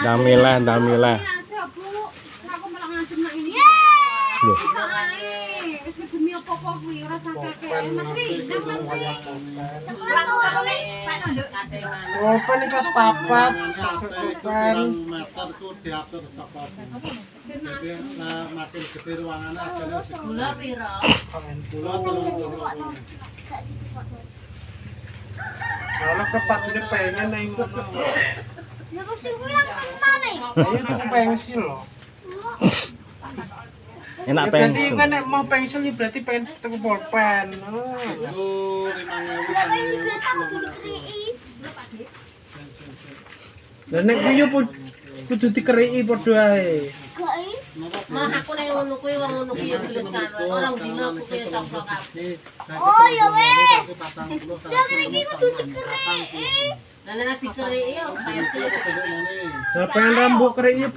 Damilah, damilah. Loh. Open iki pas papat. Kan diatur saka. Jadi makin gede ruangannya akhirnya Gula piro? gula seluruh. kalau kepat udah pengen nang ngono. Ya kok sing kuwi lan mana? Ayo tuku pensil loh. Enak Ya berarti pensil. kan nek mau pensil ya berarti pengen tuku pulpen. Oh. Itu 5.000 Ya kayak biasa kudu dikriki. Lah nek kuwi yo kudu dikeriki padha ae. Gak i. Mah aku nek ngono kuwi wong ngono kuwi tulisan orang dina aku kuwi sok-sok kabeh. Oh ya wes. Lah iki kudu dikriki. Lah nek dikeriki yo kaya sih. Lah pengen rambut keriki